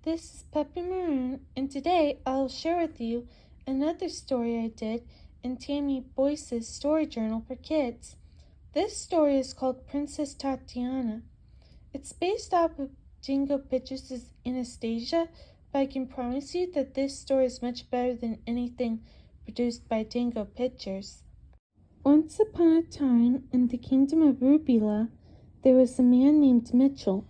This is Peppy Maroon, and today I'll share with you another story I did in Tammy Boyce's Story Journal for Kids. This story is called Princess Tatiana. It's based off of Jingo Pictures' Anastasia, but I can promise you that this story is much better than anything produced by Jingo Pictures. Once upon a time, in the kingdom of Rubila, there was a man named Mitchell.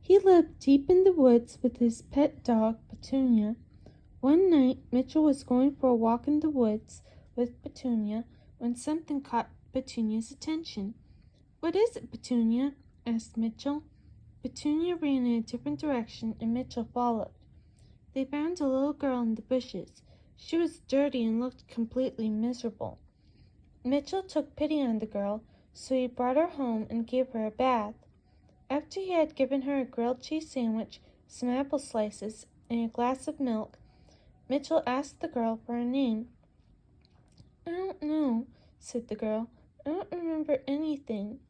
He lived deep in the woods with his pet dog, Petunia. One night, Mitchell was going for a walk in the woods with Petunia when something caught Petunia's attention. "What is it, Petunia?" asked Mitchell. Petunia ran in a different direction and Mitchell followed. They found a little girl in the bushes. She was dirty and looked completely miserable. Mitchell took pity on the girl, so he brought her home and gave her a bath. After he had given her a grilled cheese sandwich, some apple slices, and a glass of milk, Mitchell asked the girl for her name. "I don't know," said the girl. "I don't remember anything.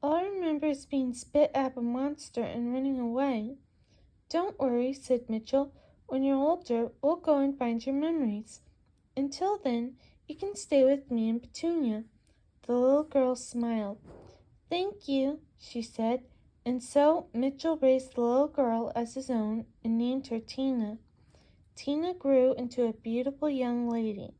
All I remember is being spit at by a monster and running away." "Don't worry," said Mitchell. "When you're older, we'll go and find your memories. Until then, you can stay with me and Petunia." The little girl smiled. "Thank you," she said. And so Mitchell raised the little girl as his own and named her Tina. Tina grew into a beautiful young lady.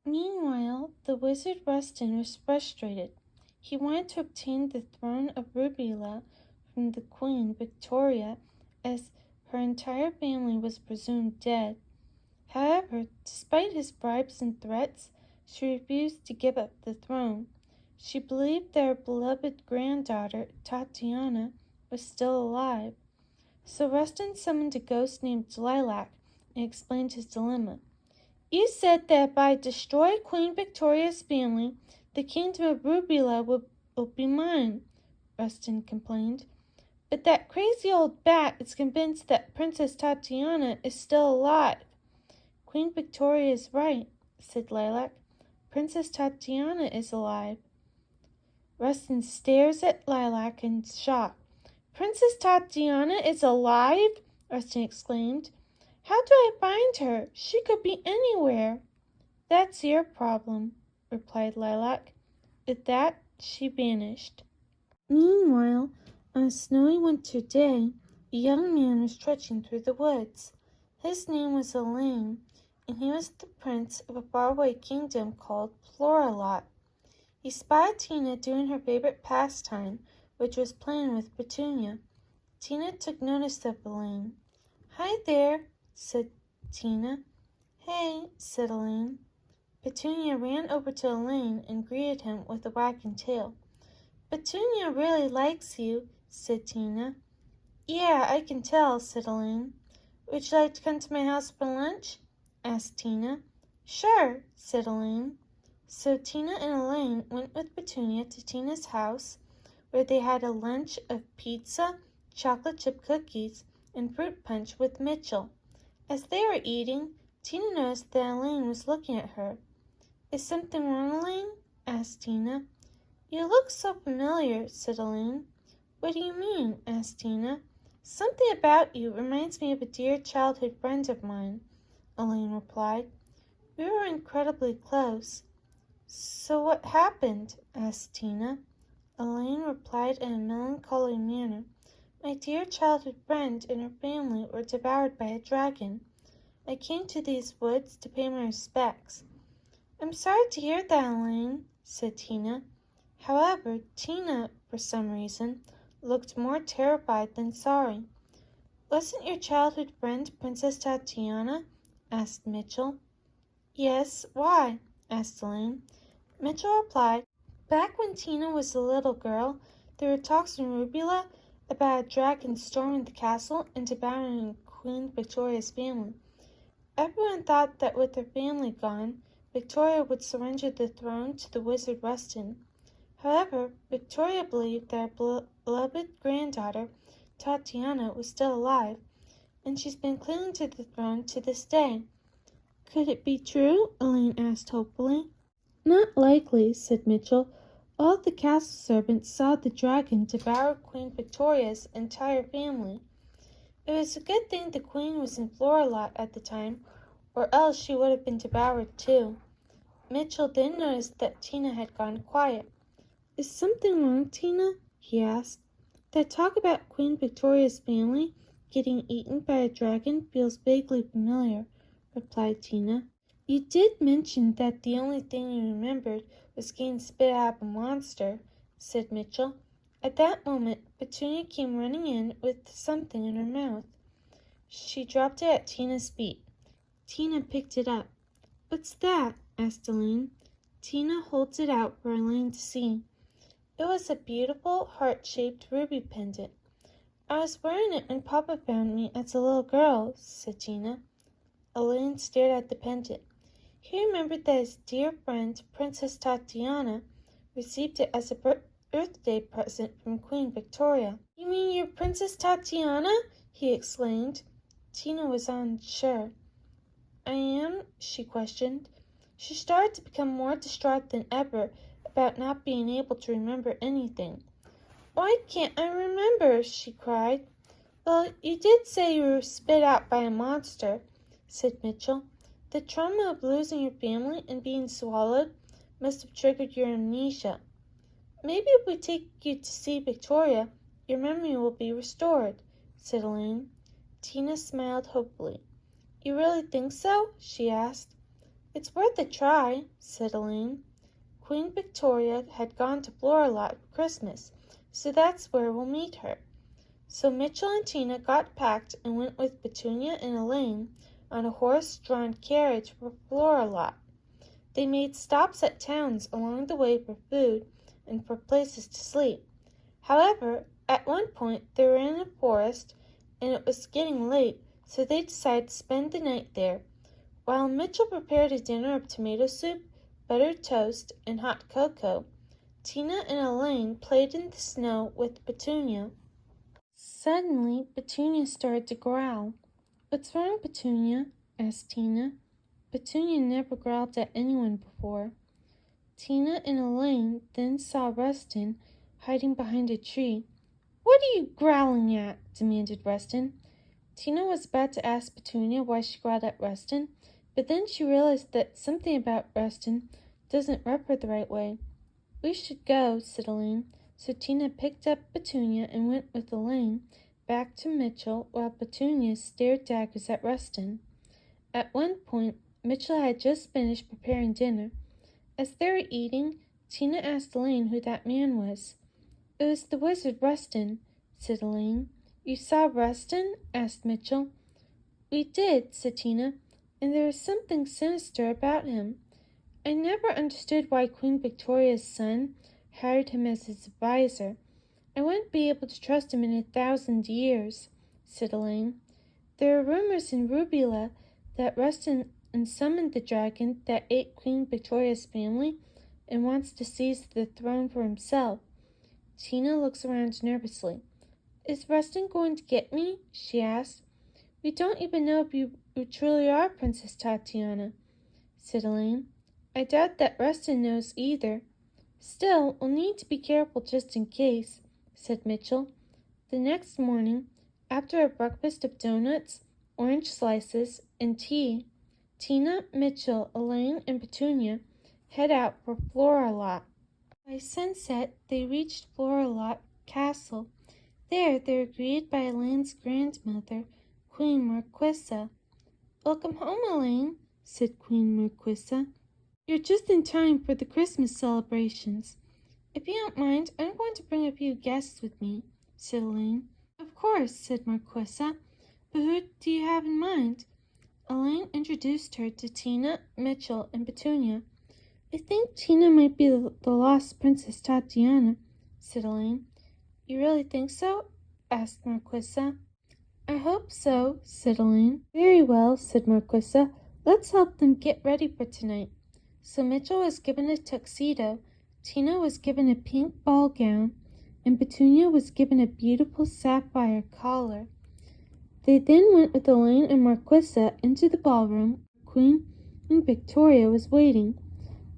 Meanwhile, the wizard Rustin was frustrated. He wanted to obtain the throne of Rubila from the Queen Victoria, as her entire family was presumed dead. However, despite his bribes and threats, she refused to give up the throne. She believed their beloved granddaughter, Tatiana, was still alive. So Rustin summoned a ghost named Lilac and explained his dilemma. "You said that if I destroy Queen Victoria's family, the kingdom of Rubila will be mine," Rustin complained. "But that crazy old bat is convinced that Princess Tatiana is still alive." "Queen Victoria is right," said Lilac. "Princess Tatiana is alive." Rustin stares at Lilac in shock. "Princess Tatiana is alive?" Rustin exclaimed. "How do I find her? She could be anywhere." "That's your problem," replied Lilac. With that, she vanished. Meanwhile, on a snowy winter day, a young man was trudging through the woods. His name was Elaine, and he was the prince of a faraway kingdom called Floralot. He spied Tina doing her favorite pastime, which was playing with Petunia. Tina took notice of Elaine. "Hi there," said Tina. "Hey," said Elaine. Petunia ran over to Elaine and greeted him with a wagging tail. "Petunia really likes you," said Tina. "Yeah, I can tell," said Elaine. "Would you like to come to my house for lunch?" asked Tina. "Sure," said Elaine. So Tina and Elaine went with Petunia to Tina's house, where they had a lunch of pizza, chocolate chip cookies, and fruit punch with Mitchell. As they were eating, Tina noticed that Elaine was looking at her. "Is something wrong, Elaine?" asked Tina. "You look so familiar," said Elaine. "What do you mean?" asked Tina. "Something about you reminds me of a dear childhood friend of mine," Elaine replied. "We were incredibly close." "So what happened?" asked Tina. Elaine replied in a melancholy manner. "My dear childhood friend and her family were devoured by a dragon. I came to these woods to pay my respects." "I'm sorry to hear that, Elaine," said Tina. However, Tina, for some reason, looked more terrified than sorry. "Wasn't your childhood friend Princess Tatiana?" asked Mitchell. "Yes, why?" asked Elaine. Mitchell replied, "Back when Tina was a little girl, there were talks in Rubila about a dragon storming the castle and devouring Queen Victoria's family. Everyone thought that with her family gone, Victoria would surrender the throne to the wizard Rustin. However, Victoria believed that her beloved granddaughter, Tatiana, was still alive, and she's been clinging to the throne to this day." "Could it be true?" Elaine asked hopefully. "Not likely," said Mitchell. "All the castle servants saw the dragon devour Queen Victoria's entire family. It was a good thing the queen was in Floralot at the time, or else she would have been devoured too. Mitchell then noticed that Tina had gone quiet. Is something wrong, Tina? He asked. That talk about Queen Victoria's family getting eaten by a dragon feels vaguely familiar, replied Tina. You did mention that the only thing you remembered was getting spit out of a monster, said Mitchell. At that moment, Petunia came running in with something in her mouth. She dropped it at Tina's feet. Tina picked it up. What's that? Asked Elaine. Tina holds it out for Elaine to see. It was a beautiful, heart-shaped ruby pendant. I was wearing it when Papa found me as a little girl, said Tina. Elaine stared at the pendant. He remembered that his dear friend, Princess Tatiana, received it as a birthday present from Queen Victoria. You mean you're Princess Tatiana? He exclaimed. Tina was unsure. I am? She questioned. She started to become more distraught than ever about not being able to remember anything. Why can't I remember? She cried. Well, you did say you were spit out by a monster, said Mitchell. The trauma of losing your family and being swallowed must have triggered your amnesia. Maybe if we take you to see Victoria, your memory will be restored, said Elaine. Tina smiled hopefully. You really think so? She asked. It's worth a try, said Elaine. Queen Victoria had gone to Floralot for Christmas, so that's where we'll meet her. So Mitchell and Tina got packed and went with Petunia and Elaine on a horse-drawn carriage for Floralot. They made stops at towns along the way for food and for places to sleep. However, at one point they were in a forest and it was getting late, so they decided to spend the night there. While Mitchell prepared a dinner of tomato soup, buttered toast, and hot cocoa, Tina and Elaine played in the snow with Petunia. Suddenly, Petunia started to growl. What's wrong, Petunia? Asked Tina. Petunia never growled at anyone before. Tina and Elaine then saw Rustin hiding behind a tree. What are you growling at? Demanded Rustin. Tina was about to ask Petunia why she growled at Rustin, but then she realized that something about Rustin doesn't rub her the right way. We should go, said Elaine. So Tina picked up Petunia and went with Elaine back to Mitchell while Petunia stared daggers at Rustin. At one point, Mitchell had just finished preparing dinner. As they were eating, Tina asked Elaine who that man was. It was the wizard Rustin, said Elaine. You saw Rustin? Asked Mitchell. We did, said Tina, and there was something sinister about him. I never understood why Queen Victoria's son hired him as his advisor. I wouldn't be able to trust him in 1,000 years, said Elaine. There are rumors in Rubila that Rustin summoned the dragon that ate Queen Victoria's family and wants to seize the throne for himself. Tina looks around nervously. Is Rustin going to get me? She asked. We don't even know if you truly are Princess Tatiana, said Elaine. I doubt that Rustin knows either. Still, we'll need to be careful just in case, said Mitchell. The next morning, after a breakfast of donuts, orange slices, and tea, Tina, Mitchell, Elaine, and Petunia head out for Floralot. By sunset, they reached Floralot Castle. There, they were greeted by Elaine's grandmother, Queen Marquisa. Welcome home, Elaine, said Queen Marquisa. You're just in time for the Christmas celebrations. If you don't mind, I'm going to bring a few guests with me, said Elaine. Of course, said Marquisa. But who do you have in mind? Elaine introduced her to Tina, Mitchell, and Petunia. I think Tina might be the lost Princess Tatiana, said Elaine. You really think so? Asked Marquisa. I hope so, said Elaine. Very well, said Marquisa. Let's help them get ready for tonight. So Mitchell was given a tuxedo, Tina was given a pink ball gown, and Petunia was given a beautiful sapphire collar. They then went with Elaine and Marquisa into the ballroom. Queen Victoria was waiting.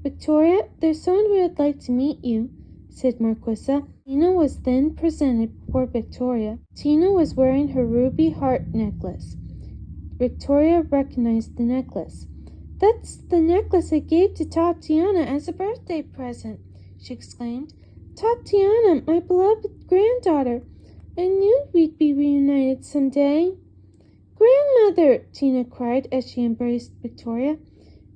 Victoria, there's someone who would like to meet you, said Marquisa. Tina was then presented before Victoria. Tina was wearing her ruby heart necklace. Victoria recognized the necklace. "That's the necklace I gave to Tatiana as a birthday present," she exclaimed. "Tatiana, my beloved granddaughter. I knew we'd be reunited someday." "Grandmother!" Tina cried as she embraced Victoria.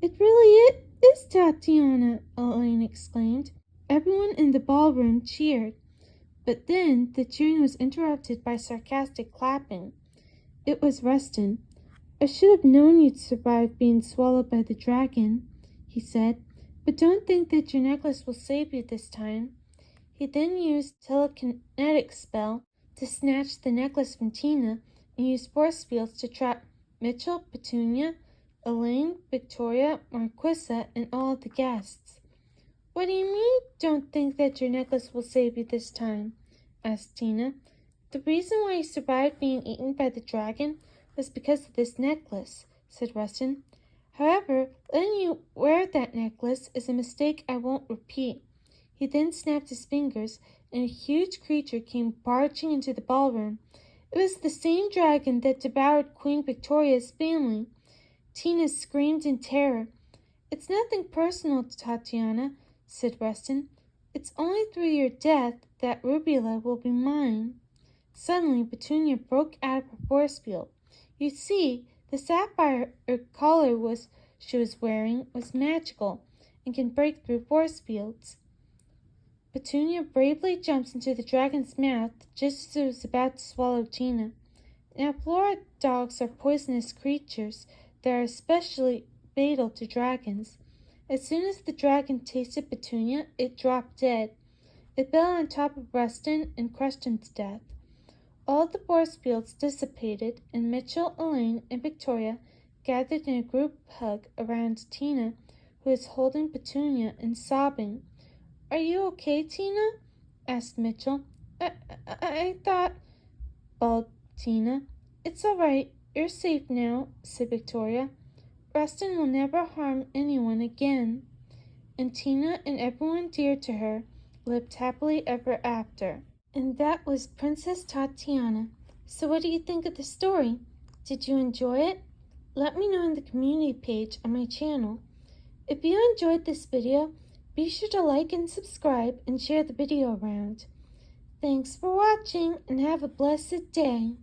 "It really is Tatiana!" Elaine exclaimed. Everyone in the ballroom cheered, but then the cheering was interrupted by sarcastic clapping. It was Rustin. "I should have known you'd survive being swallowed by the dragon," he said, "but don't think that your necklace will save you this time." He then used a telekinetic spell to snatch the necklace from Tina and used force fields to trap Mitchell, Petunia, Elaine, Victoria, Marquissa, and all of the guests. "What do you mean, don't think that your necklace will save you this time?" asked Tina. "The reason why you survived being eaten by the dragon was because of this necklace," said Rustin. "However, letting you wear that necklace is a mistake I won't repeat." He then snapped his fingers, and a huge creature came barging into the ballroom. It was the same dragon that devoured Queen Victoria's family. Tina screamed in terror. "It's nothing personal, Tatiana," said Rustin. "It's only through your death that Rubula will be mine." Suddenly, Petunia broke out of her force field. You see, the sapphire collar she was wearing was magical and can break through force fields. Petunia bravely jumps into the dragon's mouth just as it was about to swallow Tina. Now, Flora dogs are poisonous creatures that are especially fatal to dragons. As soon as the dragon tasted Petunia, it dropped dead. It fell on top of Rustin and crushed him to death. All the force fields dissipated, and Mitchell, Elaine, and Victoria gathered in a group hug around Tina, who was holding Petunia and sobbing. "Are you okay, Tina?" asked Mitchell. I thought," bawled Tina. "It's all right. You're safe now," said Victoria. "Rustin will never harm anyone again." And Tina and everyone dear to her lived happily ever after. And that was Princess Tatiana. So what do you think of the story? Did you enjoy it? Let me know in the community page on my channel. If you enjoyed this video, be sure to like and subscribe and share the video around. Thanks for watching and have a blessed day.